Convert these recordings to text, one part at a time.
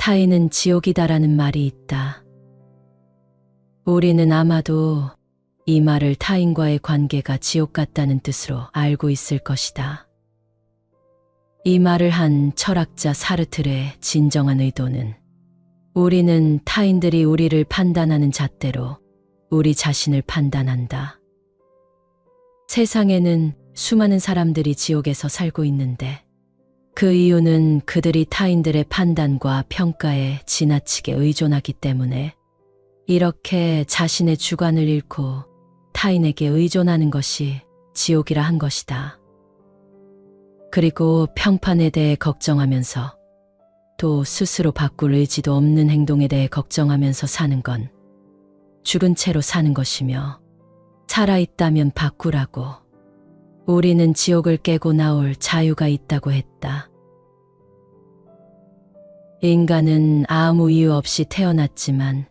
타인은 지옥이다라는 말이 있다. 우리는 아마도 이 말을 타인과의 관계가 지옥 같다는 뜻으로 알고 있을 것이다. 이 말을 한 철학자 사르트르의 진정한 의도는 우리는 타인들이 우리를 판단하는 잣대로 우리 자신을 판단한다. 세상에는 수많은 사람들이 지옥에서 살고 있는데 그 이유는 그들이 타인들의 판단과 평가에 지나치게 의존하기 때문에 이렇게 자신의 주관을 잃고 타인에게 의존하는 것이 지옥이라 한 것이다. 그리고 평판에 대해 걱정하면서 또 스스로 바꿀 의지도 없는 행동에 대해 걱정하면서 사는 건 죽은 채로 사는 것이며 살아있다면 바꾸라고 우리는 지옥을 깨고 나올 자유가 있다고 했다. 인간은 아무 이유 없이 태어났지만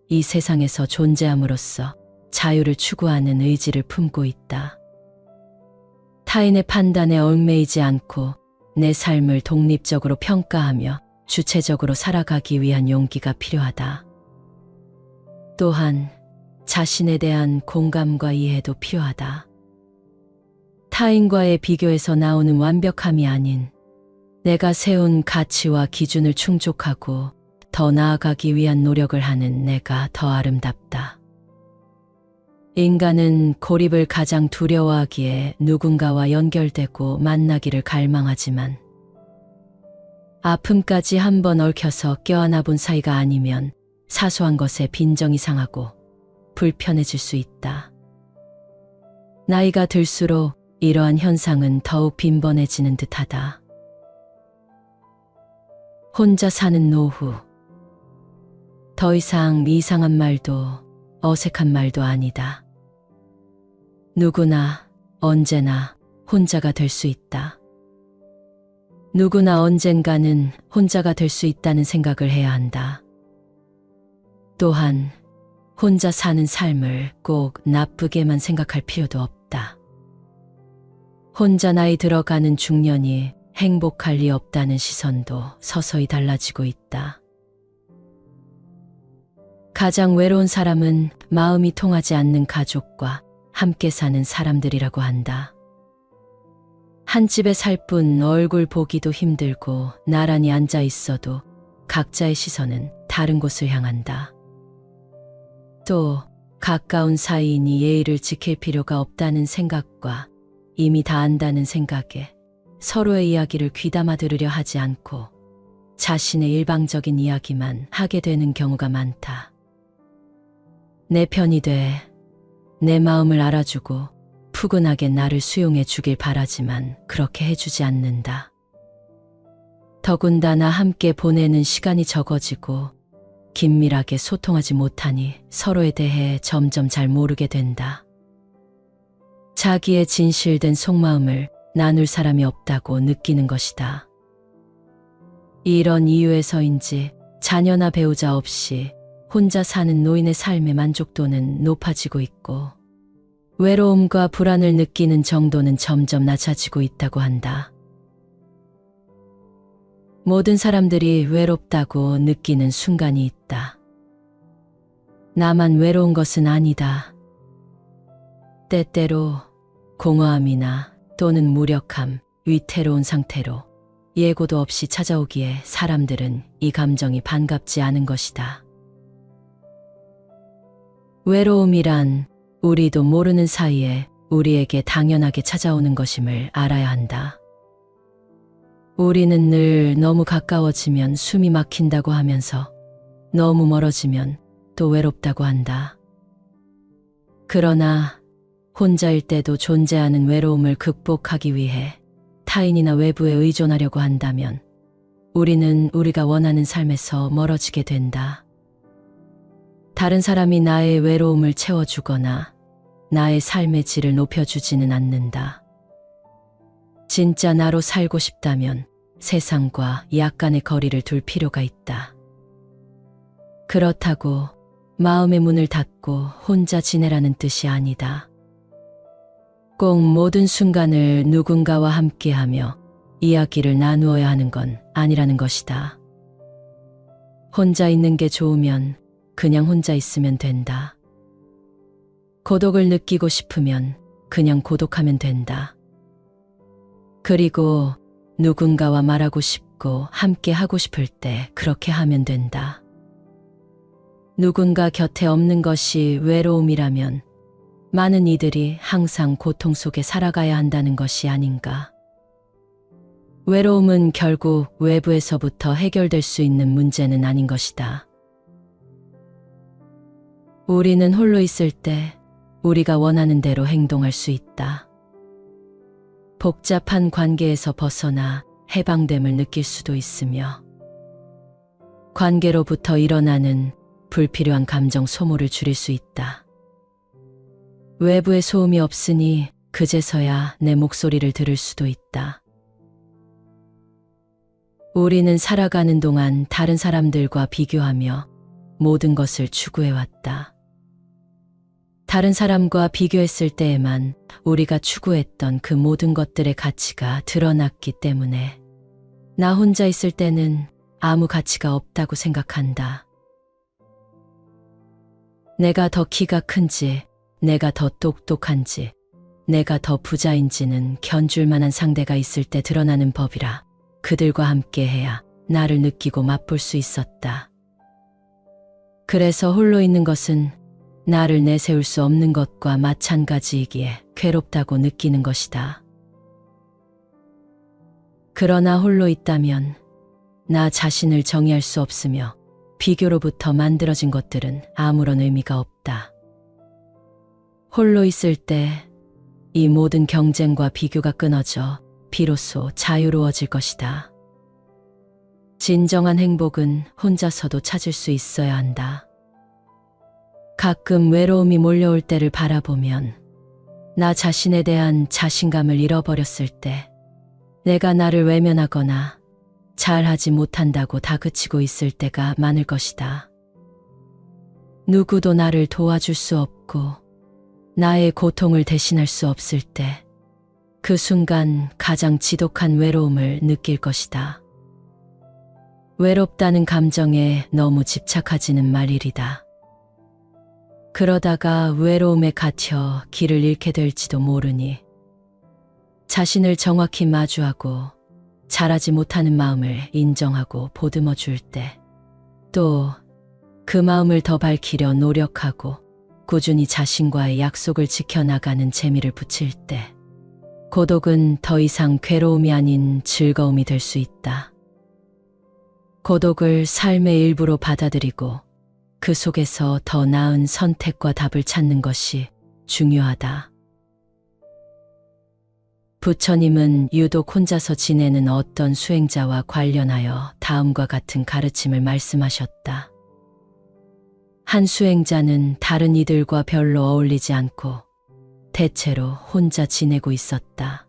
이 세상에서 존재함으로써 자유를 추구하는 의지를 품고 있다. 타인의 판단에 얽매이지 않고 내 삶을 독립적으로 평가하며 주체적으로 살아가기 위한 용기가 필요하다. 또한 자신에 대한 공감과 이해도 필요하다. 타인과의 비교에서 나오는 완벽함이 아닌 내가 세운 가치와 기준을 충족하고 더 나아가기 위한 노력을 하는 내가 더 아름답다. 인간은 고립을 가장 두려워하기에 누군가와 연결되고 만나기를 갈망하지만 아픔까지 한번 얽혀서 껴안아 본 사이가 아니면 사소한 것에 빈정이 상하고 불편해질 수 있다. 나이가 들수록 이러한 현상은 더욱 빈번해지는 듯하다. 혼자 사는 노후. 더 이상 이상한 말도 어색한 말도 아니다. 누구나 언제나 혼자가 될 수 있다. 누구나 언젠가는 혼자가 될 수 있다는 생각을 해야 한다. 또한 혼자 사는 삶을 꼭 나쁘게만 생각할 필요도 없다. 혼자 나이 들어가는 중년이 행복할 리 없다는 시선도 서서히 달라지고 있다. 가장 외로운 사람은 마음이 통하지 않는 가족과 함께 사는 사람들이라고 한다. 한 집에 살 뿐 얼굴 보기도 힘들고 나란히 앉아 있어도 각자의 시선은 다른 곳을 향한다. 또 가까운 사이이니 예의를 지킬 필요가 없다는 생각과 이미 다 안다는 생각에 서로의 이야기를 귀담아 들으려 하지 않고 자신의 일방적인 이야기만 하게 되는 경우가 많다. 내 편이 돼 내 마음을 알아주고 푸근하게 나를 수용해 주길 바라지만 그렇게 해주지 않는다. 더군다나 함께 보내는 시간이 적어지고 긴밀하게 소통하지 못하니 서로에 대해 점점 잘 모르게 된다. 자기의 진실된 속마음을 나눌 사람이 없다고 느끼는 것이다. 이런 이유에서인지 자녀나 배우자 없이 혼자 사는 노인의 삶의 만족도는 높아지고 있고 외로움과 불안을 느끼는 정도는 점점 낮아지고 있다고 한다. 모든 사람들이 외롭다고 느끼는 순간이 있다. 나만 외로운 것은 아니다. 때때로 공허함이나 또는 무력함, 위태로운 상태로 예고도 없이 찾아오기에 사람들은 이 감정이 반갑지 않은 것이다. 외로움이란 우리도 모르는 사이에 우리에게 당연하게 찾아오는 것임을 알아야 한다. 우리는 늘 너무 가까워지면 숨이 막힌다고 하면서 너무 멀어지면 또 외롭다고 한다. 그러나 혼자일 때도 존재하는 외로움을 극복하기 위해 타인이나 외부에 의존하려고 한다면 우리는 우리가 원하는 삶에서 멀어지게 된다. 다른 사람이 나의 외로움을 채워주거나 나의 삶의 질을 높여주지는 않는다. 진짜 나로 살고 싶다면 세상과 약간의 거리를 둘 필요가 있다. 그렇다고 마음의 문을 닫고 혼자 지내라는 뜻이 아니다. 꼭 모든 순간을 누군가와 함께하며 이야기를 나누어야 하는 건 아니라는 것이다. 혼자 있는 게 좋으면 그냥 혼자 있으면 된다. 고독을 느끼고 싶으면 그냥 고독하면 된다. 그리고 누군가와 말하고 싶고 함께 하고 싶을 때 그렇게 하면 된다. 누군가 곁에 없는 것이 외로움이라면 많은 이들이 항상 고통 속에 살아가야 한다는 것이 아닌가. 외로움은 결국 외부에서부터 해결될 수 있는 문제는 아닌 것이다. 우리는 홀로 있을 때 우리가 원하는 대로 행동할 수 있다. 복잡한 관계에서 벗어나 해방됨을 느낄 수도 있으며 관계로부터 일어나는 불필요한 감정 소모를 줄일 수 있다. 외부의 소음이 없으니 그제서야 내 목소리를 들을 수도 있다. 우리는 살아가는 동안 다른 사람들과 비교하며 모든 것을 추구해왔다. 다른 사람과 비교했을 때에만 우리가 추구했던 그 모든 것들의 가치가 드러났기 때문에 나 혼자 있을 때는 아무 가치가 없다고 생각한다. 내가 더 키가 큰지, 내가 더 똑똑한지, 내가 더 부자인지는 견줄 만한 상대가 있을 때 드러나는 법이라 그들과 함께해야 나를 느끼고 맛볼 수 있었다. 그래서 홀로 있는 것은 나를 내세울 수 없는 것과 마찬가지이기에 괴롭다고 느끼는 것이다. 그러나 홀로 있다면 나 자신을 정의할 수 없으며 비교로부터 만들어진 것들은 아무런 의미가 없다. 홀로 있을 때 이 모든 경쟁과 비교가 끊어져 비로소 자유로워질 것이다. 진정한 행복은 혼자서도 찾을 수 있어야 한다. 가끔 외로움이 몰려올 때를 바라보면 나 자신에 대한 자신감을 잃어버렸을 때 내가 나를 외면하거나 잘하지 못한다고 다그치고 있을 때가 많을 것이다. 누구도 나를 도와줄 수 없고 나의 고통을 대신할 수 없을 때 그 순간 가장 지독한 외로움을 느낄 것이다. 외롭다는 감정에 너무 집착하지는 말이리다. 그러다가 외로움에 갇혀 길을 잃게 될지도 모르니 자신을 정확히 마주하고 잘하지 못하는 마음을 인정하고 보듬어 줄 때, 또 그 마음을 더 밝히려 노력하고 꾸준히 자신과의 약속을 지켜나가는 재미를 붙일 때 고독은 더 이상 괴로움이 아닌 즐거움이 될 수 있다. 고독을 삶의 일부로 받아들이고 그 속에서 더 나은 선택과 답을 찾는 것이 중요하다. 부처님은 유독 혼자서 지내는 어떤 수행자와 관련하여 다음과 같은 가르침을 말씀하셨다. 한 수행자는 다른 이들과 별로 어울리지 않고 대체로 혼자 지내고 있었다.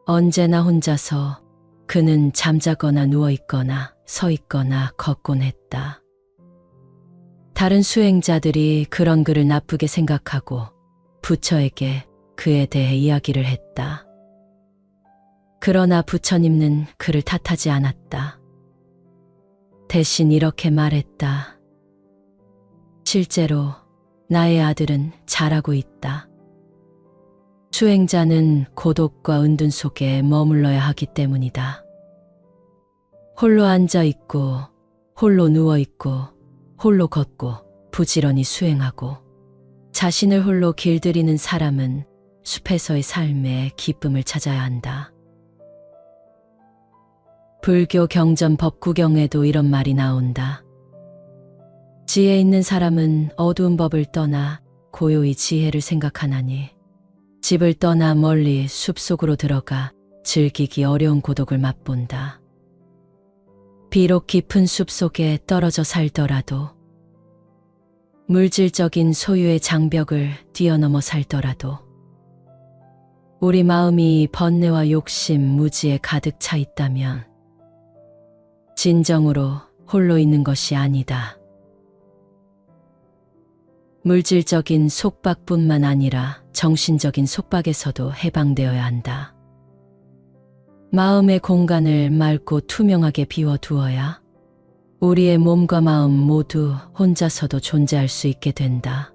언제나 혼자서 그는 잠자거나 누워있거나 서있거나 걷곤 했다. 다른 수행자들이 그런 그를 나쁘게 생각하고 부처에게 그에 대해 이야기를 했다. 그러나 부처님은 그를 탓하지 않았다. 대신 이렇게 말했다. 실제로 나의 아들은 잘하고 있다. 수행자는 고독과 은둔 속에 머물러야 하기 때문이다. 홀로 앉아 있고, 홀로 누워 있고, 홀로 걷고, 부지런히 수행하고, 자신을 홀로 길들이는 사람은 숲에서의 삶에 기쁨을 찾아야 한다. 불교 경전 법구경에도 이런 말이 나온다. 지혜 있는 사람은 어두운 법을 떠나 고요히 지혜를 생각하나니 집을 떠나 멀리 숲속으로 들어가 즐기기 어려운 고독을 맛본다. 비록 깊은 숲속에 떨어져 살더라도 물질적인 소유의 장벽을 뛰어넘어 살더라도 우리 마음이 번뇌와 욕심, 무지에 가득 차 있다면 진정으로 홀로 있는 것이 아니다. 물질적인 속박뿐만 아니라 정신적인 속박에서도 해방되어야 한다. 마음의 공간을 맑고 투명하게 비워두어야 우리의 몸과 마음 모두 혼자서도 존재할 수 있게 된다.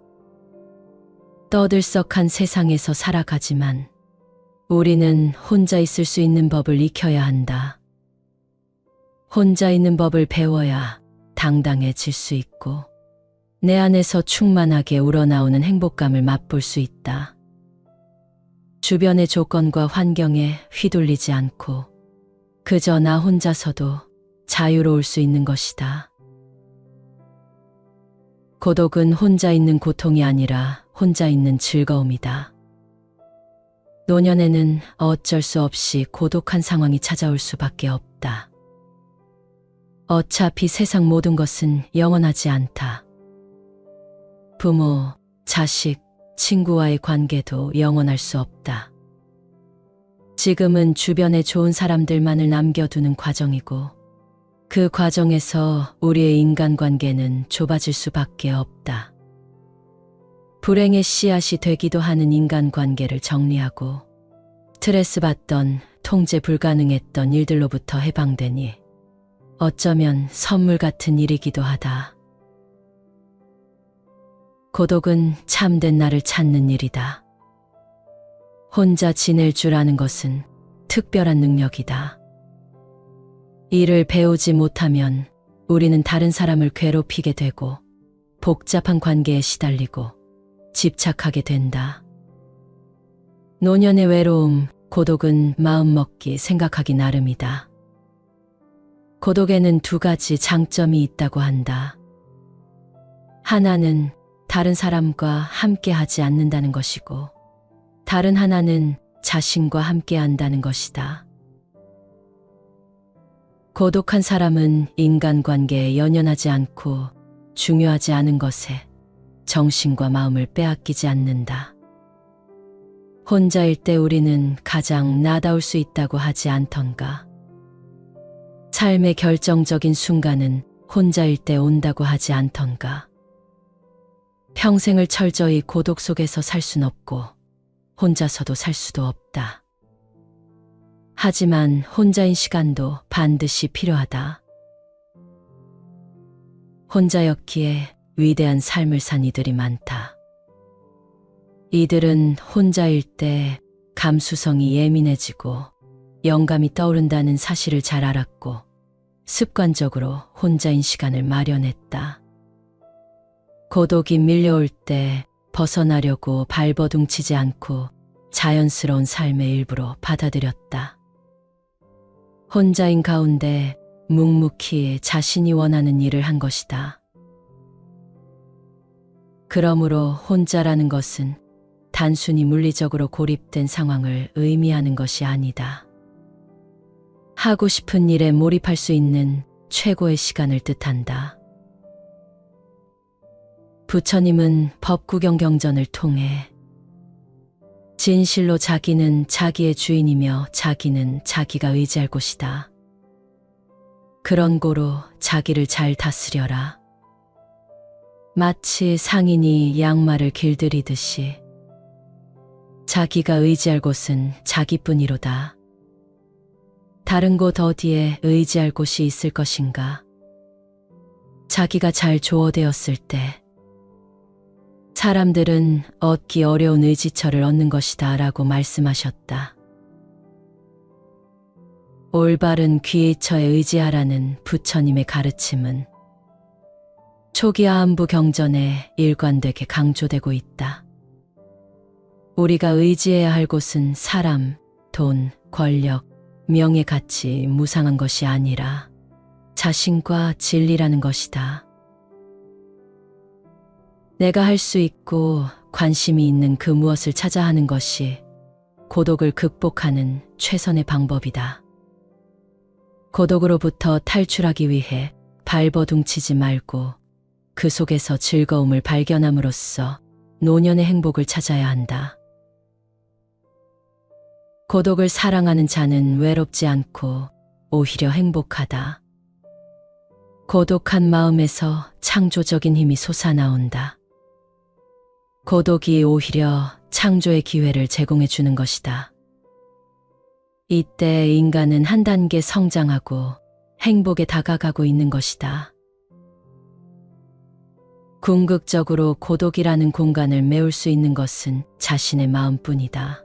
떠들썩한 세상에서 살아가지만 우리는 혼자 있을 수 있는 법을 익혀야 한다. 혼자 있는 법을 배워야 당당해질 수 있고 내 안에서 충만하게 우러나오는 행복감을 맛볼 수 있다. 주변의 조건과 환경에 휘둘리지 않고 그저 나 혼자서도 자유로울 수 있는 것이다. 고독은 혼자 있는 고통이 아니라 혼자 있는 즐거움이다. 노년에는 어쩔 수 없이 고독한 상황이 찾아올 수밖에 없다. 어차피 세상 모든 것은 영원하지 않다. 부모, 자식, 친구와의 관계도 영원할 수 없다. 지금은 주변에 좋은 사람들만을 남겨두는 과정이고 그 과정에서 우리의 인간관계는 좁아질 수밖에 없다. 불행의 씨앗이 되기도 하는 인간관계를 정리하고 스트레스 받던 통제 불가능했던 일들로부터 해방되니 어쩌면 선물 같은 일이기도 하다. 고독은 참된 나를 찾는 일이다. 혼자 지낼 줄 아는 것은 특별한 능력이다. 이를 배우지 못하면 우리는 다른 사람을 괴롭히게 되고 복잡한 관계에 시달리고 집착하게 된다. 노년의 외로움, 고독은 마음먹기, 생각하기 나름이다. 고독에는 두 가지 장점이 있다고 한다. 하나는 다른 사람과 함께 하지 않는다는 것이고 다른 하나는 자신과 함께 한다는 것이다. 고독한 사람은 인간관계에 연연하지 않고 중요하지 않은 것에 정신과 마음을 빼앗기지 않는다. 혼자일 때 우리는 가장 나다울 수 있다고 하지 않던가. 삶의 결정적인 순간은 혼자일 때 온다고 하지 않던가. 평생을 철저히 고독 속에서 살 순 없고 혼자서도 살 수도 없다. 하지만 혼자인 시간도 반드시 필요하다. 혼자였기에 위대한 삶을 산 이들이 많다. 이들은 혼자일 때 감수성이 예민해지고 영감이 떠오른다는 사실을 잘 알았고 습관적으로 혼자인 시간을 마련했다. 고독이 밀려올 때 벗어나려고 발버둥치지 않고 자연스러운 삶의 일부로 받아들였다. 혼자인 가운데 묵묵히 자신이 원하는 일을 한 것이다. 그러므로 혼자라는 것은 단순히 물리적으로 고립된 상황을 의미하는 것이 아니다. 하고 싶은 일에 몰입할 수 있는 최고의 시간을 뜻한다. 부처님은 법구경 경전을 통해 진실로 자기는 자기의 주인이며 자기는 자기가 의지할 곳이다. 그런 고로 자기를 잘 다스려라. 마치 상인이 양말을 길들이듯이 자기가 의지할 곳은 자기뿐이로다. 다른 곳 어디에 의지할 곳이 있을 것인가? 자기가 잘 조어되었을 때 사람들은 얻기 어려운 의지처를 얻는 것이다 라고 말씀하셨다. 올바른 귀의처에 의지하라는 부처님의 가르침은 초기 아함부 경전에 일관되게 강조되고 있다. 우리가 의지해야 할 곳은 사람, 돈, 권력, 명예 같이 무상한 것이 아니라 자신과 진리라는 것이다. 내가 할 수 있고 관심이 있는 그 무엇을 찾아 하는 것이 고독을 극복하는 최선의 방법이다. 고독으로부터 탈출하기 위해 발버둥치지 말고 그 속에서 즐거움을 발견함으로써 노년의 행복을 찾아야 한다. 고독을 사랑하는 자는 외롭지 않고 오히려 행복하다. 고독한 마음에서 창조적인 힘이 솟아나온다. 고독이 오히려 창조의 기회를 제공해 주는 것이다. 이때 인간은 한 단계 성장하고 행복에 다가가고 있는 것이다. 궁극적으로 고독이라는 공간을 메울 수 있는 것은 자신의 마음뿐이다.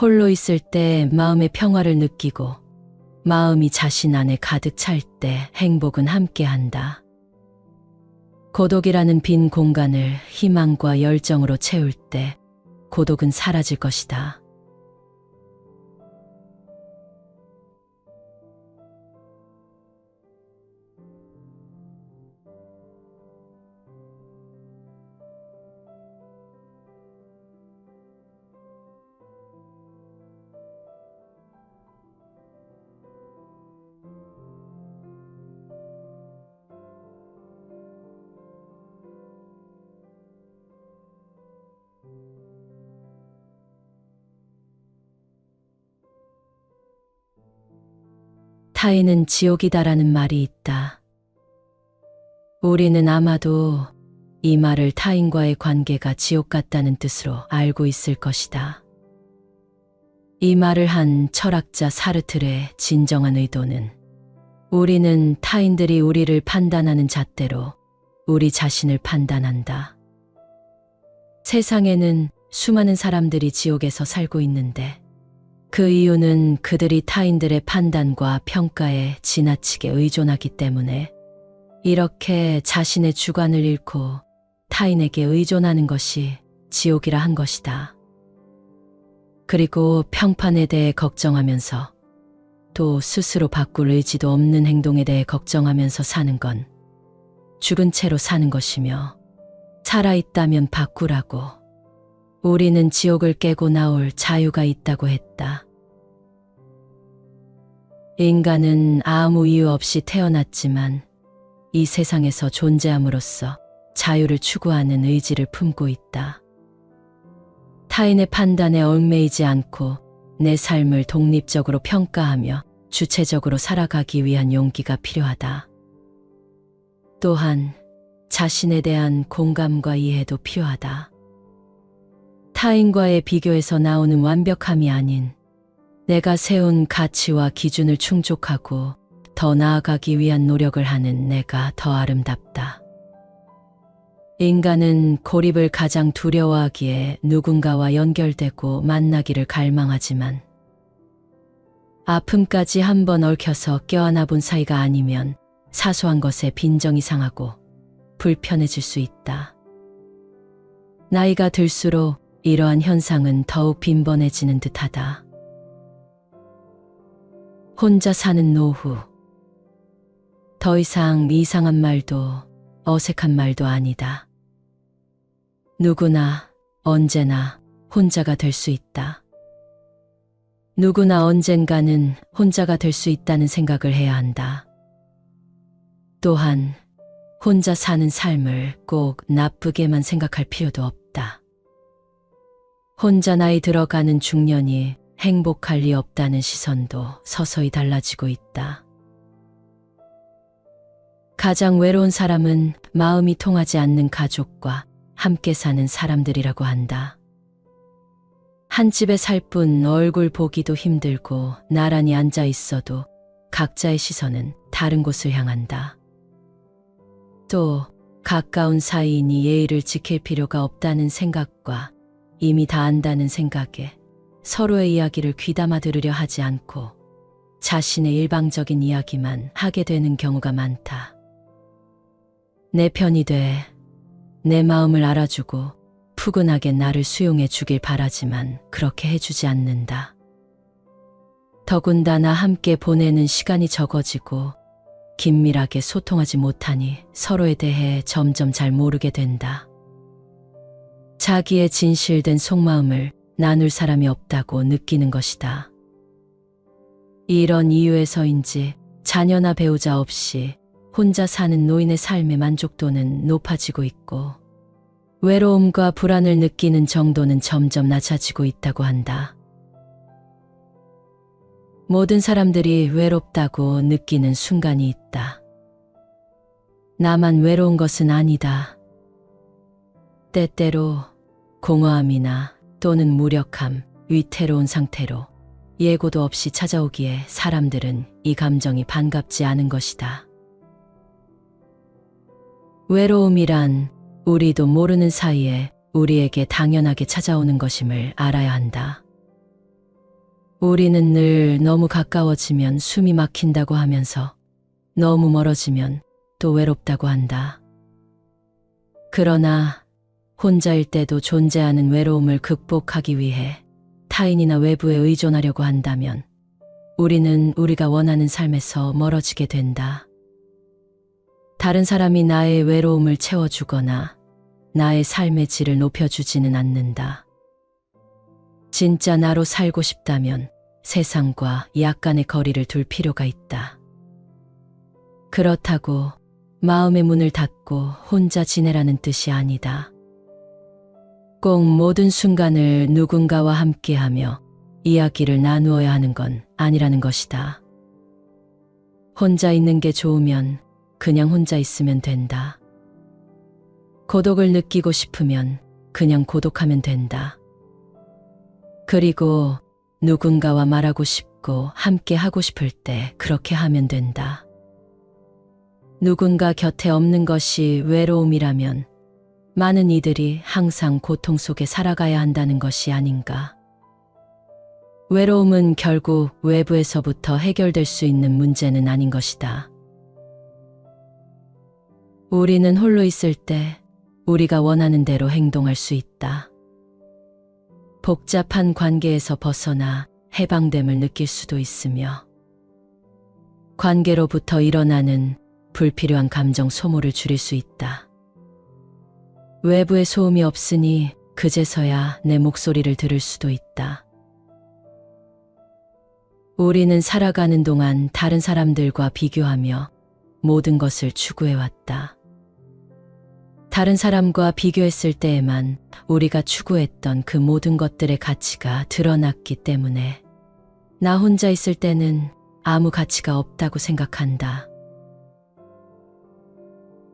홀로 있을 때 마음의 평화를 느끼고 마음이 자신 안에 가득 찰 때 행복은 함께한다. 고독이라는 빈 공간을 희망과 열정으로 채울 때 고독은 사라질 것이다. 타인은 지옥이다라는 말이 있다. 우리는 아마도 이 말을 타인과의 관계가 지옥 같다는 뜻으로 알고 있을 것이다. 이 말을 한 철학자 사르트르의 진정한 의도는 우리는 타인들이 우리를 판단하는 잣대로 우리 자신을 판단한다. 세상에는 수많은 사람들이 지옥에서 살고 있는데 그 이유는 그들이 타인들의 판단과 평가에 지나치게 의존하기 때문에 이렇게 자신의 주관을 잃고 타인에게 의존하는 것이 지옥이라 한 것이다. 그리고 평판에 대해 걱정하면서 또 스스로 바꿀 의지도 없는 행동에 대해 걱정하면서 사는 건 죽은 채로 사는 것이며 살아있다면 바꾸라고 우리는 지옥을 깨고 나올 자유가 있다고 했다. 인간은 아무 이유 없이 태어났지만 이 세상에서 존재함으로써 자유를 추구하는 의지를 품고 있다. 타인의 판단에 얽매이지 않고 내 삶을 독립적으로 평가하며 주체적으로 살아가기 위한 용기가 필요하다. 또한 자신에 대한 공감과 이해도 필요하다. 타인과의 비교에서 나오는 완벽함이 아닌 내가 세운 가치와 기준을 충족하고 더 나아가기 위한 노력을 하는 내가 더 아름답다. 인간은 고립을 가장 두려워하기에 누군가와 연결되고 만나기를 갈망하지만 아픔까지 한번 얽혀서 껴안아 본 사이가 아니면 사소한 것에 빈정이 상하고 불편해질 수 있다. 나이가 들수록 이러한 현상은 더욱 빈번해지는 듯하다. 혼자 사는 노후. 더 이상 이상한 말도 어색한 말도 아니다. 누구나 언제나 혼자가 될 수 있다. 누구나 언젠가는 혼자가 될 수 있다는 생각을 해야 한다. 또한 혼자 사는 삶을 꼭 나쁘게만 생각할 필요도 없다. 혼자 나이 들어가는 중년이 행복할 리 없다는 시선도 서서히 달라지고 있다. 가장 외로운 사람은 마음이 통하지 않는 가족과 함께 사는 사람들이라고 한다. 한 집에 살 뿐 얼굴 보기도 힘들고 나란히 앉아 있어도 각자의 시선은 다른 곳을 향한다. 또 가까운 사이이니 예의를 지킬 필요가 없다는 생각과 이미 다 안다는 생각에 서로의 이야기를 귀담아 들으려 하지 않고 자신의 일방적인 이야기만 하게 되는 경우가 많다. 내 편이 돼 내 마음을 알아주고 푸근하게 나를 수용해 주길 바라지만 그렇게 해주지 않는다. 더군다나 함께 보내는 시간이 적어지고 긴밀하게 소통하지 못하니 서로에 대해 점점 잘 모르게 된다. 자기의 진실된 속마음을 나눌 사람이 없다고 느끼는 것이다. 이런 이유에서인지 자녀나 배우자 없이 혼자 사는 노인의 삶의 만족도는 높아지고 있고 외로움과 불안을 느끼는 정도는 점점 낮아지고 있다고 한다. 모든 사람들이 외롭다고 느끼는 순간이 있다. 나만 외로운 것은 아니다. 때때로 공허함이나 또는 무력함, 위태로운 상태로 예고도 없이 찾아오기에 사람들은 이 감정이 반갑지 않은 것이다. 외로움이란 우리도 모르는 사이에 우리에게 당연하게 찾아오는 것임을 알아야 한다. 우리는 늘 너무 가까워지면 숨이 막힌다고 하면서 너무 멀어지면 또 외롭다고 한다. 그러나 혼자일 때도 존재하는 외로움을 극복하기 위해 타인이나 외부에 의존하려고 한다면 우리는 우리가 원하는 삶에서 멀어지게 된다. 다른 사람이 나의 외로움을 채워주거나 나의 삶의 질을 높여주지는 않는다. 진짜 나로 살고 싶다면 세상과 약간의 거리를 둘 필요가 있다. 그렇다고 마음의 문을 닫고 혼자 지내라는 뜻이 아니다. 꼭 모든 순간을 누군가와 함께하며 이야기를 나누어야 하는 건 아니라는 것이다. 혼자 있는 게 좋으면 그냥 혼자 있으면 된다. 고독을 느끼고 싶으면 그냥 고독하면 된다. 그리고 누군가와 말하고 싶고 함께 하고 싶을 때 그렇게 하면 된다. 누군가 곁에 없는 것이 외로움이라면 많은 이들이 항상 고통 속에 살아가야 한다는 것이 아닌가. 외로움은 결국 외부에서부터 해결될 수 있는 문제는 아닌 것이다. 우리는 홀로 있을 때 우리가 원하는 대로 행동할 수 있다. 복잡한 관계에서 벗어나 해방됨을 느낄 수도 있으며 관계로부터 일어나는 불필요한 감정 소모를 줄일 수 있다. 외부의 소음이 없으니 그제서야 내 목소리를 들을 수도 있다. 우리는 살아가는 동안 다른 사람들과 비교하며 모든 것을 추구해왔다. 다른 사람과 비교했을 때에만 우리가 추구했던 그 모든 것들의 가치가 드러났기 때문에 나 혼자 있을 때는 아무 가치가 없다고 생각한다.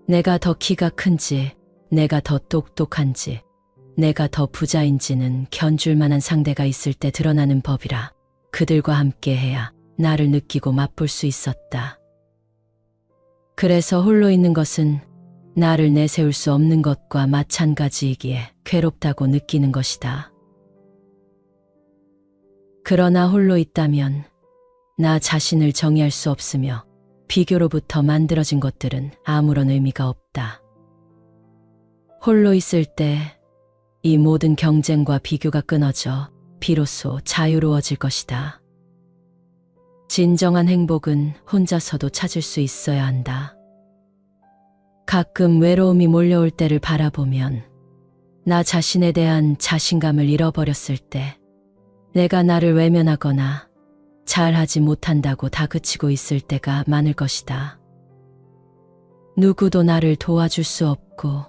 내가 더 키가 큰지, 내가 더 똑똑한지, 내가 더 부자인지는 견줄 만한 상대가 있을 때 드러나는 법이라 그들과 함께해야 나를 느끼고 맛볼 수 있었다. 그래서 홀로 있는 것은 나를 내세울 수 없는 것과 마찬가지이기에 괴롭다고 느끼는 것이다. 그러나 홀로 있다면 나 자신을 정의할 수 없으며 비교로부터 만들어진 것들은 아무런 의미가 없다. 홀로 있을 때 이 모든 경쟁과 비교가 끊어져 비로소 자유로워질 것이다. 진정한 행복은 혼자서도 찾을 수 있어야 한다. 가끔 외로움이 몰려올 때를 바라보면 나 자신에 대한 자신감을 잃어버렸을 때 내가 나를 외면하거나 잘하지 못한다고 다그치고 있을 때가 많을 것이다. 누구도 나를 도와줄 수 없고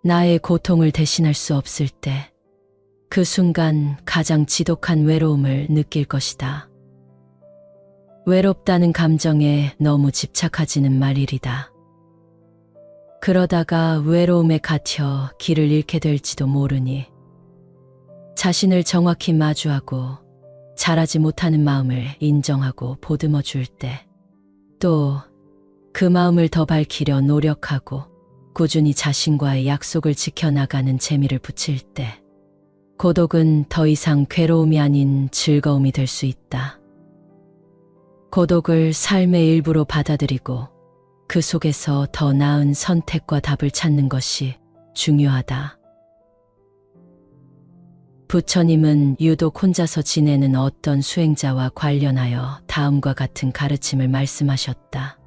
나의 고통을 대신할 수 없을 때 그 순간 가장 지독한 외로움을 느낄 것이다. 외롭다는 감정에 너무 집착하지는 말이리다. 그러다가 외로움에 갇혀 길을 잃게 될지도 모르니 자신을 정확히 마주하고 잘하지 못하는 마음을 인정하고 보듬어 줄 때, 또 그 마음을 더 밝히려 노력하고 꾸준히 자신과의 약속을 지켜나가는 재미를 붙일 때 고독은 더 이상 괴로움이 아닌 즐거움이 될 수 있다. 고독을 삶의 일부로 받아들이고 그 속에서 더 나은 선택과 답을 찾는 것이 중요하다. 부처님은 유독 혼자서 지내는 어떤 수행자와 관련하여 다음과 같은 가르침을 말씀하셨다.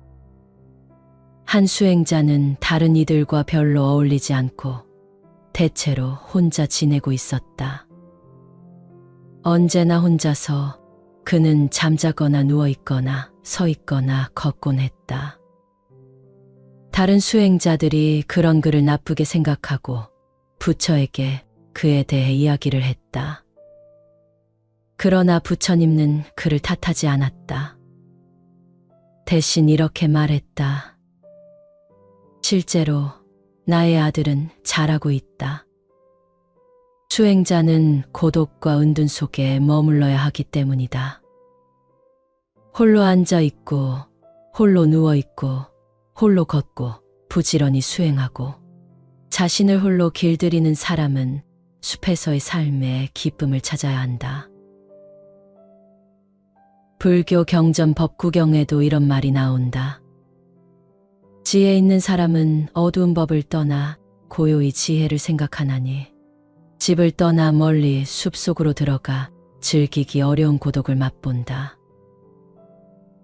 한 수행자는 다른 이들과 별로 어울리지 않고 대체로 혼자 지내고 있었다. 언제나 혼자서 그는 잠자거나 누워있거나 서있거나 걷곤 했다. 다른 수행자들이 그런 그를 나쁘게 생각하고 부처에게 그에 대해 이야기를 했다. 그러나 부처님은 그를 탓하지 않았다. 대신 이렇게 말했다. 실제로 나의 아들은 잘하고 있다. 수행자는 고독과 은둔 속에 머물러야 하기 때문이다. 홀로 앉아 있고, 홀로 누워 있고, 홀로 걷고, 부지런히 수행하고 자신을 홀로 길들이는 사람은 숲에서의 삶에 기쁨을 찾아야 한다. 불교 경전 법구경에도 이런 말이 나온다. 지혜 있는 사람은 어두운 법을 떠나 고요히 지혜를 생각하나니 집을 떠나 멀리 숲속으로 들어가 즐기기 어려운 고독을 맛본다.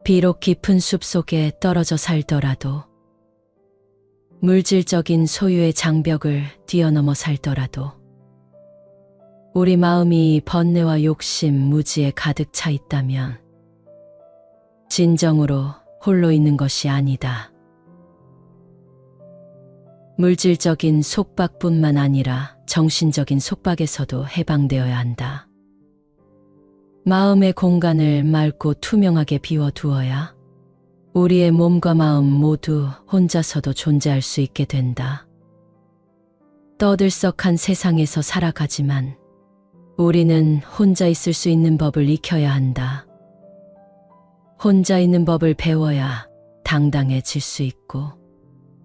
비록 깊은 숲속에 떨어져 살더라도 물질적인 소유의 장벽을 뛰어넘어 살더라도 우리 마음이 번뇌와 욕심, 무지에 가득 차 있다면 진정으로 홀로 있는 것이 아니다. 물질적인 속박뿐만 아니라 정신적인 속박에서도 해방되어야 한다. 마음의 공간을 맑고 투명하게 비워두어야 우리의 몸과 마음 모두 혼자서도 존재할 수 있게 된다. 떠들썩한 세상에서 살아가지만 우리는 혼자 있을 수 있는 법을 익혀야 한다. 혼자 있는 법을 배워야 당당해질 수 있고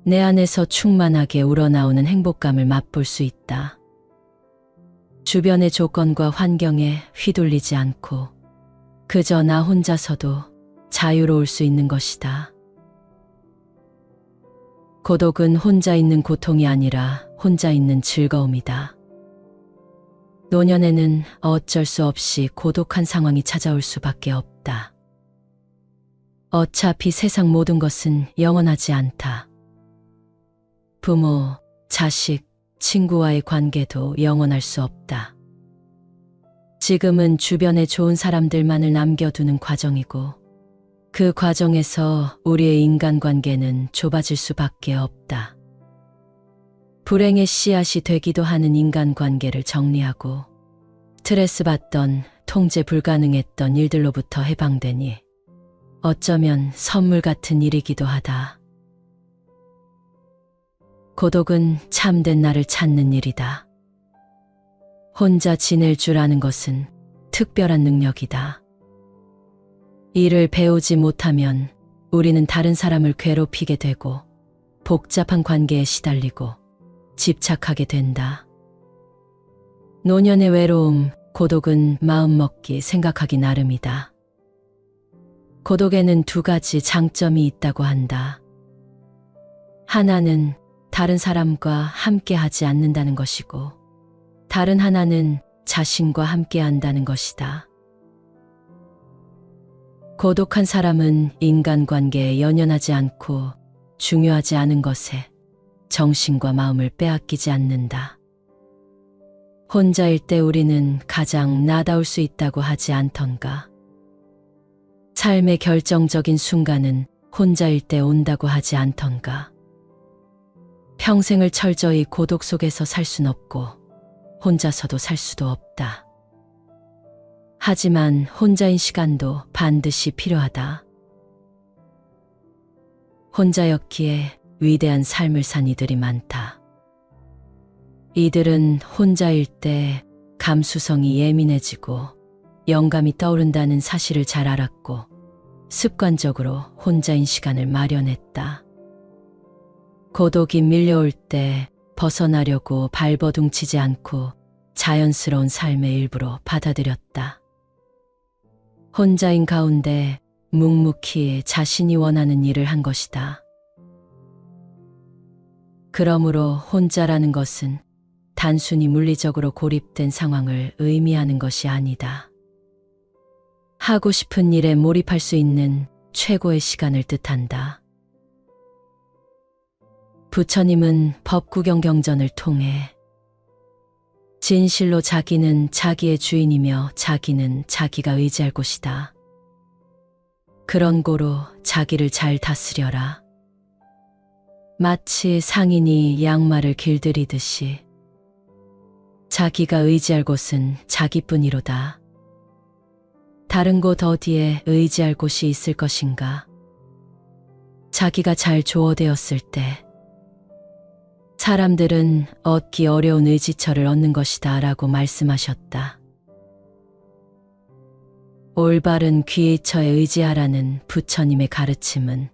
내 안에서 충만하게 우러나오는 행복감을 맛볼 수 있다. 주변의 조건과 환경에 휘둘리지 않고 그저 나 혼자서도 자유로울 수 있는 것이다. 고독은 혼자 있는 고통이 아니라 혼자 있는 즐거움이다. 노년에는 어쩔 수 없이 고독한 상황이 찾아올 수밖에 없다. 어차피 세상 모든 것은 영원하지 않다. 부모, 자식, 친구와의 관계도 영원할 수 없다. 지금은 주변에 좋은 사람들만을 남겨두는 과정이고 그 과정에서 우리의 인간관계는 좁아질 수밖에 없다. 불행의 씨앗이 되기도 하는 인간관계를 정리하고 스트레스 받던 통제 불가능했던 일들로부터 해방되니 어쩌면 선물 같은 일이기도 하다. 고독은 참된 나를 찾는 일이다. 혼자 지낼 줄 아는 것은 특별한 능력이다. 이를 배우지 못하면 우리는 다른 사람을 괴롭히게 되고 복잡한 관계에 시달리고 집착하게 된다. 노년의 외로움, 고독은 마음먹기, 생각하기 나름이다. 고독에는 두 가지 장점이 있다고 한다. 하나는 다른 사람과 함께 하지 않는다는 것이고 다른 하나는 자신과 함께 한다는 것이다. 고독한 사람은 인간관계에 연연하지 않고 중요하지 않은 것에 정신과 마음을 빼앗기지 않는다. 혼자일 때 우리는 가장 나다울 수 있다고 하지 않던가. 삶의 결정적인 순간은 혼자일 때 온다고 하지 않던가. 평생을 철저히 고독 속에서 살 순 없고 혼자서도 살 수도 없다. 하지만 혼자인 시간도 반드시 필요하다. 혼자였기에 위대한 삶을 산 이들이 많다. 이들은 혼자일 때 감수성이 예민해지고 영감이 떠오른다는 사실을 잘 알았고 습관적으로 혼자인 시간을 마련했다. 고독이 밀려올 때 벗어나려고 발버둥치지 않고 자연스러운 삶의 일부로 받아들였다. 혼자인 가운데 묵묵히 자신이 원하는 일을 한 것이다. 그러므로 혼자라는 것은 단순히 물리적으로 고립된 상황을 의미하는 것이 아니다. 하고 싶은 일에 몰입할 수 있는 최고의 시간을 뜻한다. 부처님은 법구경 경전을 통해 진실로 자기는 자기의 주인이며 자기는 자기가 의지할 곳이다. 그런 고로 자기를 잘 다스려라. 마치 상인이 양말을 길들이듯이 자기가 의지할 곳은 자기뿐이로다. 다른 곳 어디에 의지할 곳이 있을 것인가? 자기가 잘 조어되었을 때 사람들은 얻기 어려운 의지처를 얻는 것이다 라고 말씀하셨다. 올바른 귀의처에 의지하라는 부처님의 가르침은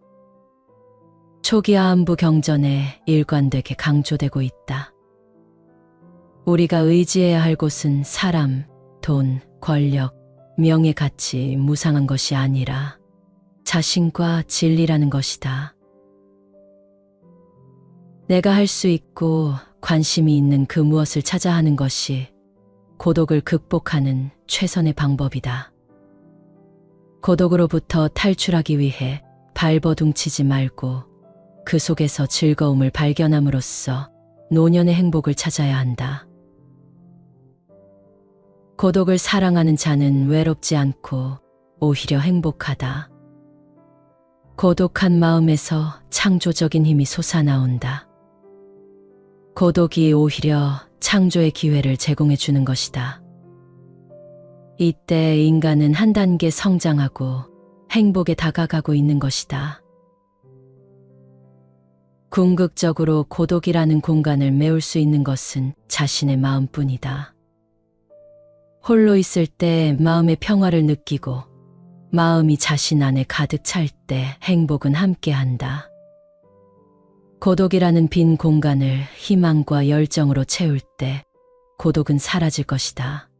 초기 아한부 경전에 일관되게 강조되고 있다. 우리가 의지해야 할 곳은 사람, 돈, 권력, 명예 같이 무상한 것이 아니라 자신과 진리라는 것이다. 내가 할 수 있고 관심이 있는 그 무엇을 찾아 하는 것이 고독을 극복하는 최선의 방법이다. 고독으로부터 탈출하기 위해 발버둥치지 말고 그 속에서 즐거움을 발견함으로써 노년의 행복을 찾아야 한다. 고독을 사랑하는 자는 외롭지 않고 오히려 행복하다. 고독한 마음에서 창조적인 힘이 솟아나온다. 고독이 오히려 창조의 기회를 제공해 주는 것이다. 이때 인간은 한 단계 성장하고 행복에 다가가고 있는 것이다. 궁극적으로 고독이라는 공간을 메울 수 있는 것은 자신의 마음뿐이다. 홀로 있을 때 마음의 평화를 느끼고 마음이 자신 안에 가득 찰 때 행복은 함께한다. 고독이라는 빈 공간을 희망과 열정으로 채울 때 고독은 사라질 것이다.